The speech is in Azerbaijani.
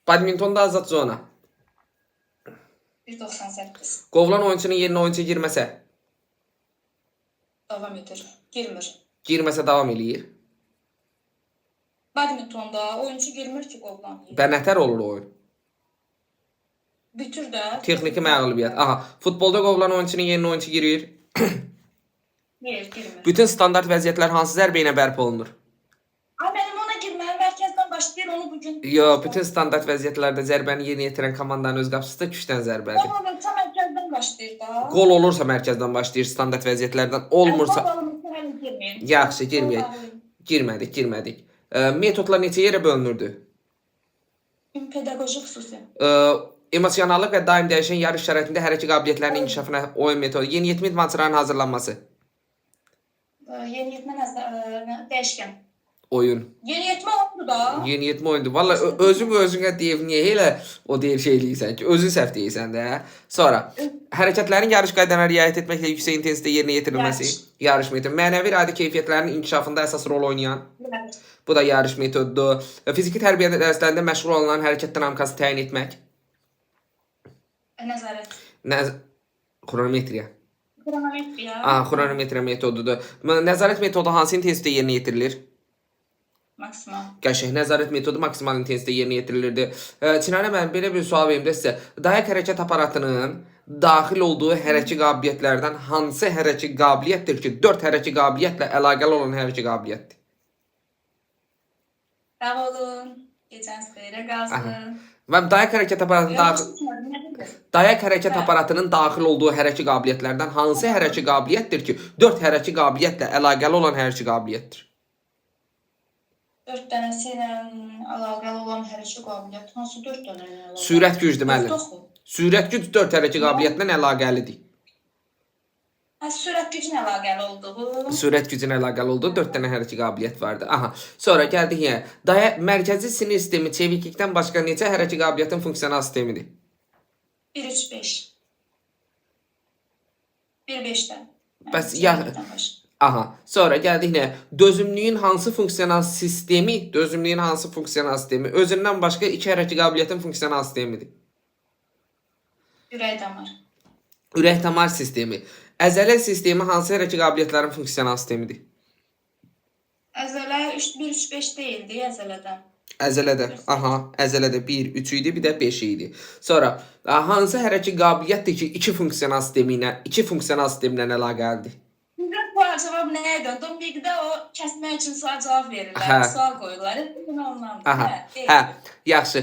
Badmintonda azad zona. 1.98. Qovulan oyunçunun yerinə oyunçu girməsə. Davam edir. Girmir. Girməsə davam eləyir. Badmintonda oyuncu girmir ki, qovulan yeri. Və nətər olur oyun? Bitir də. Texniki məğlubiyyət. Aha. Futbolda qovulan oyunçunun yerinə oyunçu girir. Girmir. Bütün standart vəziyyətlər hansı zərbə ilə bərpa olunur? Mənim ona girməli mərkəzdən başlayır, onu bugün... Bütün standart vəziyyətlərdə zərbəni yerinə yetirən komandanın öz qapısı da küçdən zərbədir. Qol olursa mərkəzdən başlayır da. Qol olursa mərkəzdən başlayır standart vəziyyətlərdən. Olmursa... Yaxşı, girməyək. Girmədik. Metodlar neçə yerə bölünürdü? Pedaqoji xüsusi. Emosionallıq və daim dəyişən yarış şəraitində hərəkət qabiliyyətlərinin inkişafına oyun metodu. Yeniyetmə idmançılarının hazırlanması. Yeniyetmə dəyişkən. Oyun. Yeniyetmə oyundur da. Yeniyetmə oyundur. Valla özünə deyib niyə elə o deyir şey eləyirsən ki, özün səhv deyirsən də. Sonra hərəkətlərin yarış qaydalarına riayət etməklə yüksək intensitə yerinə yetirilməsi. Yarış metodu. Mənəvi iradi keyfiyyətlərinin inkişafında əsas rol oynayan. Bu da yarış metodudur. Fiziki tərbiyə dərslərində məşğul olunan hərəkət dinamikası təyin etmək. Nəzarət. Xronometriya. Xronometriya. Xronometriya metodudur. Nəzarət metodu hansı intensitə yerinə yetirilir? Maksimal. Qəşəng. Nəzarət metodu maksimal intensitə yerinə yetirilirdi. Çinarə, mən belə bir sual verim də sizə. Dayak hərəkət aparatının daxil olduğu hərəkət qabiliyyətlərdən hansı hərəkət qabiliyyətdir ki, 4 hərəkət qabiliyyətlə əlaqəli olan hərəkət qabiliyyətdir? Sağ olun. Geçən seyirə qalsın. Və dayak hərəkət aparatının daxil olduğu hərəkət qabiliyyətlərdən hansı hərəkət qabiliyyətdir ki, 4 hərəkət qabiliyyətlə əlaqəli olan hərəkət qabiliyyətdir? 4 dənəsi ilə əlaqəli olan hərəkət qabiliyyəti hansı 4 dənə ilə əlaqəli? Sürət gücdür müəllim. Sürət güc 4 hərəkət qabiliyyətlə əlaqəlidir. Sürət gücünə əlaqəli olduğu. Sürət gücünə əlaqəli olduğu 4 dənə hərəkət qabiliyyət vardır. Sonra gəldik yenə. Mərkəzi sinir sistemi çeviklikdən başqa neçə hərəkət qabiliyyətin funksional sistemidir? 1-3-5. 1-5-dən. Bəs sonra gəldik nə? Dözümlüyün hansı funksional sistemi? Özündən başqa 2 hərəkət qabiliyyətin funksional sistemidir. Ürək-damar. Ürək-damar sistemi. Əzələ sistemi hansı hərəkət qabiliyyətlərin funksional sistemidir? Əzələ 1-3-5 deyildi əzələdən. Əzələdə. Əzələdə 1, 3 idi, bir də 5 idi. Sonra hansı hərəkət qabiliyyətdir ki, 2 funksional sistemlə əlaqəlidir? Bu cavab nə idi? Dominikdə o kəsmək üçün sual cavab verirlər. Sual qoyurlar. Yaxşı.